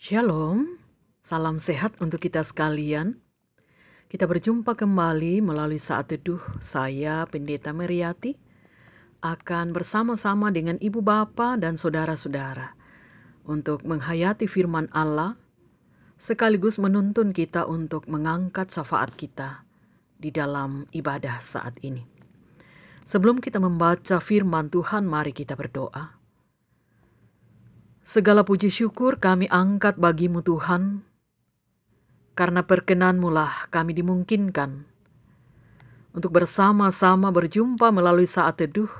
Shalom, salam sehat untuk kita sekalian. Kita berjumpa kembali melalui saat teduh. Saya, Pendeta Meriati, akan bersama-sama dengan Ibu Bapa dan saudara-saudara untuk menghayati firman Allah, sekaligus menuntun kita untuk mengangkat syafaat kita di dalam ibadah saat ini. Sebelum kita membaca firman Tuhan, mari kita berdoa. Segala puji syukur kami angkat bagi-Mu Tuhan, karena perkenan-Mu lah kami dimungkinkan untuk bersama-sama berjumpa melalui saat teduh,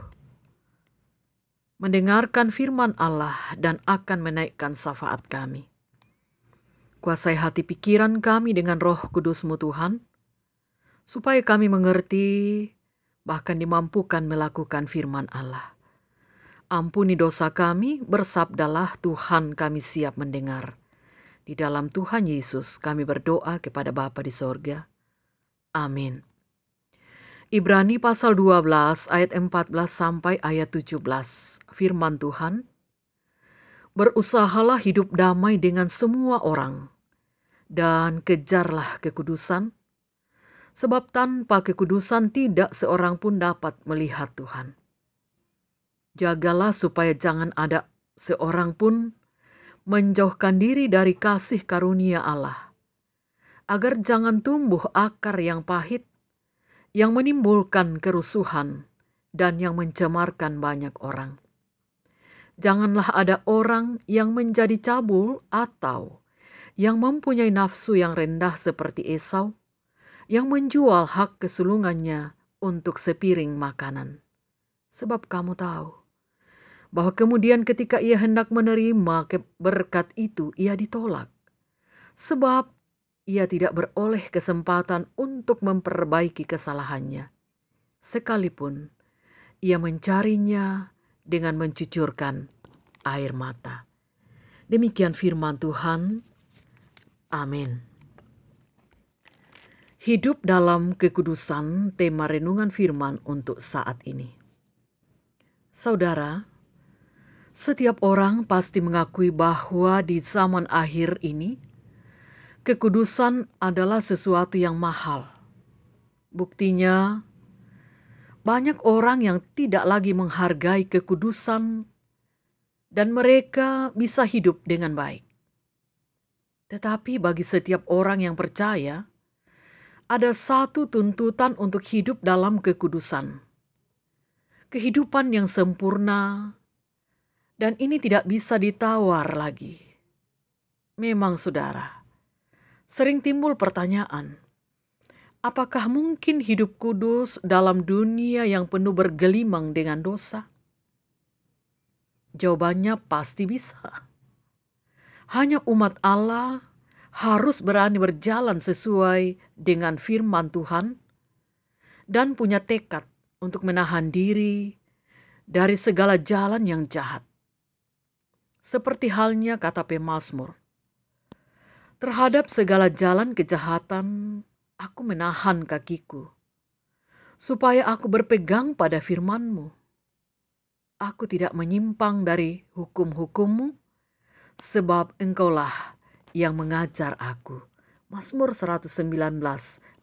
mendengarkan firman Allah dan akan menaikkan syafaat kami. Kuasai hati pikiran kami dengan Roh Kudus-Mu Tuhan, supaya kami mengerti, bahkan dimampukan melakukan firman Allah. Ampuni dosa kami, bersabdalah Tuhan, kami siap mendengar. Di dalam Tuhan Yesus kami berdoa kepada Bapa di sorga. Amin. Ibrani pasal 12 ayat 14 sampai ayat 17. Firman Tuhan, berusahalah hidup damai dengan semua orang, dan kejarlah kekudusan, sebab tanpa kekudusan tidak seorang pun dapat melihat Tuhan. Jagalah supaya jangan ada seorang pun menjauhkan diri dari kasih karunia Allah, agar jangan tumbuh akar yang pahit, yang menimbulkan kerusuhan dan yang mencemarkan banyak orang. Janganlah ada orang yang menjadi cabul atau yang mempunyai nafsu yang rendah seperti Esau, yang menjual hak kesulungannya untuk sepiring makanan. Sebab kamu tahu bahwa kemudian ketika ia hendak menerima berkat itu, ia ditolak. Sebab ia tidak beroleh kesempatan untuk memperbaiki kesalahannya, sekalipun ia mencarinya dengan mencucurkan air mata. Demikian firman Tuhan. Amin. Hidup dalam kekudusan, tema renungan firman untuk saat ini. Saudara, setiap orang pasti mengakui bahwa di zaman akhir ini, kekudusan adalah sesuatu yang mahal. Buktinya, banyak orang yang tidak lagi menghargai kekudusan dan mereka bisa hidup dengan baik. Tetapi bagi setiap orang yang percaya, ada satu tuntutan untuk hidup dalam kekudusan. Kehidupan yang sempurna, dan ini tidak bisa ditawar lagi. Memang saudara, sering timbul pertanyaan, apakah mungkin hidup kudus dalam dunia yang penuh bergelimang dengan dosa? Jawabannya pasti bisa. Hanya umat Allah harus berani berjalan sesuai dengan firman Tuhan dan punya tekad untuk menahan diri dari segala jalan yang jahat. Seperti halnya kata pemazmur, terhadap segala jalan kejahatan aku menahan kakiku, supaya aku berpegang pada firman-Mu. Aku tidak menyimpang dari hukum-hukum-Mu, sebab Engkaulah yang mengajar aku. Mazmur 119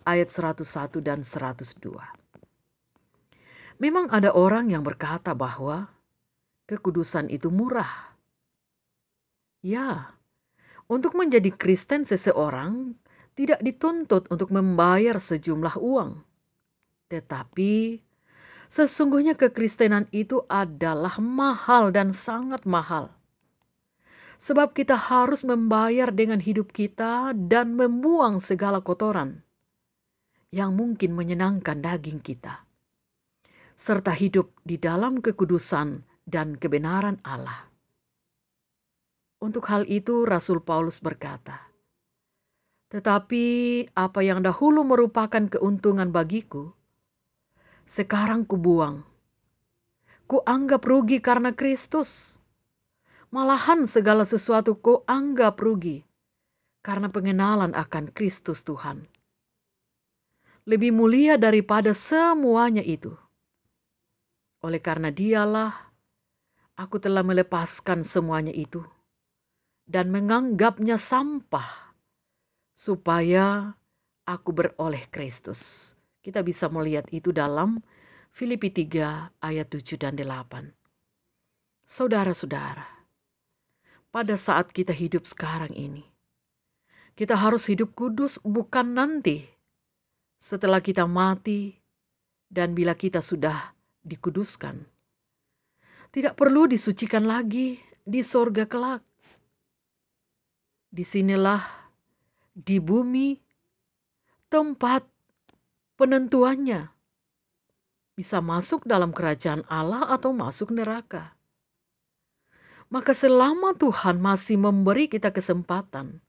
ayat 101 dan 102. Memang ada orang yang berkata bahwa kekudusan itu murah. Ya, untuk menjadi Kristen seseorang tidak dituntut untuk membayar sejumlah uang. Tetapi sesungguhnya kekristenan itu adalah mahal dan sangat mahal. Sebab kita harus membayar dengan hidup kita dan membuang segala kotoran yang mungkin menyenangkan daging kita, serta hidup di dalam kekudusan dan kebenaran Allah. Untuk hal itu Rasul Paulus berkata, tetapi apa yang dahulu merupakan keuntungan bagiku, sekarang kubuang. Kuanggap rugi karena Kristus. Malahan segala sesuatu kuanggap rugi karena pengenalan akan Kristus Tuhan. Lebih mulia daripada semuanya itu. Oleh karena Dialah, aku telah melepaskan semuanya itu dan menganggapnya sampah supaya aku beroleh Kristus. Kita bisa melihat itu dalam Filipi 3 ayat 7 dan 8. Saudara-saudara, pada saat kita hidup sekarang ini, kita harus hidup kudus bukan nanti setelah kita mati dan bila kita sudah dikuduskan. Tidak perlu disucikan lagi di sorga kelak. Disinilah di bumi tempat penentuannya. Bisa masuk dalam kerajaan Allah atau masuk neraka. Maka selama Tuhan masih memberi kita kesempatan,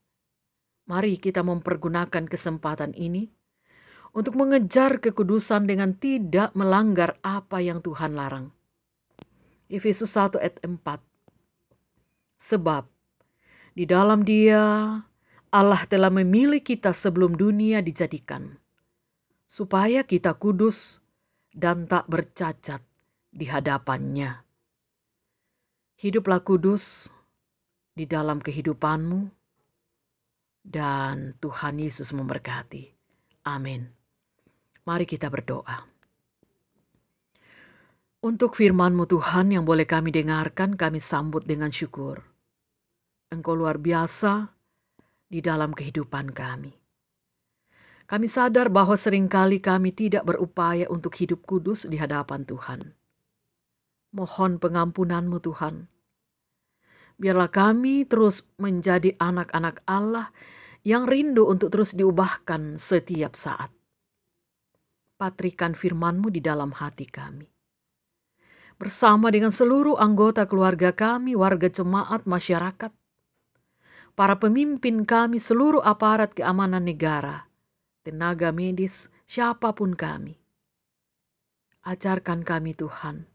mari kita mempergunakan kesempatan ini untuk mengejar kekudusan dengan tidak melanggar apa yang Tuhan larang. Efesus 1 ayat 4. Sebab di dalam Dia Allah telah memilih kita sebelum dunia dijadikan, supaya kita kudus dan tak bercacat di hadapan-Nya. Hiduplah kudus di dalam kehidupanmu, dan Tuhan Yesus memberkati. Amin. Mari kita berdoa. Untuk firman-Mu Tuhan yang boleh kami dengarkan, kami sambut dengan syukur. Engkau luar biasa di dalam kehidupan kami. Kami sadar bahwa seringkali kami tidak berupaya untuk hidup kudus di hadapan Tuhan. Mohon pengampunan-Mu Tuhan. Biarlah kami terus menjadi anak-anak Allah yang rindu untuk terus diubahkan setiap saat. Patrikan firman-Mu di dalam hati kami. Bersama dengan seluruh anggota keluarga kami, warga jemaat, masyarakat, para pemimpin kami, seluruh aparat keamanan negara, tenaga medis, siapapun kami. Ajarkan kami Tuhan,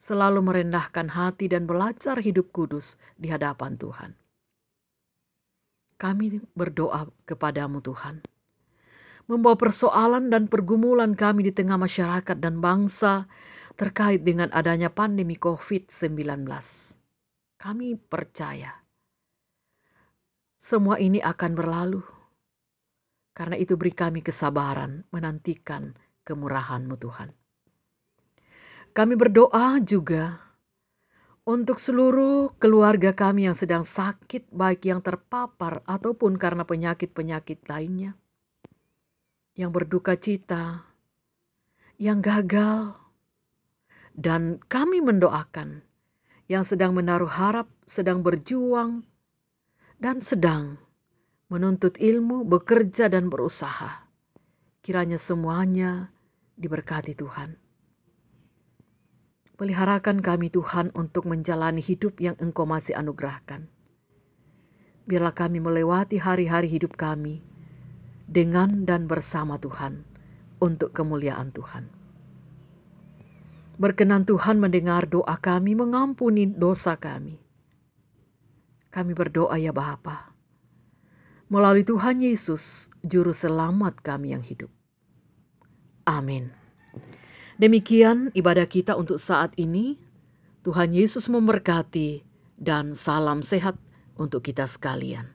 selalu merendahkan hati dan belajar hidup kudus di hadapan Tuhan. Kami berdoa kepadamu Tuhan, membawa persoalan dan pergumulan kami di tengah masyarakat dan bangsa terkait dengan adanya pandemi COVID-19. Kami percaya semua ini akan berlalu. Karena itu beri kami kesabaran menantikan kemurahan-Mu Tuhan. Kami berdoa juga untuk seluruh keluarga kami yang sedang sakit, baik yang terpapar ataupun karena penyakit-penyakit lainnya. Yang berduka cita, yang gagal. Dan kami mendoakan yang sedang menaruh harap, sedang berjuang, dan sedang menuntut ilmu, bekerja dan berusaha. Kiranya semuanya diberkati Tuhan. Peliharakan kami Tuhan untuk menjalani hidup yang Engkau masih anugerahkan. Biarlah kami melewati hari-hari hidup kami dengan dan bersama Tuhan untuk kemuliaan Tuhan. Berkenan Tuhan mendengar doa kami, mengampuni dosa kami. Kami berdoa ya Bapa, melalui Tuhan Yesus, Juru Selamat kami yang hidup. Amin. Demikian ibadah kita untuk saat ini. Tuhan Yesus memberkati dan salam sehat untuk kita sekalian.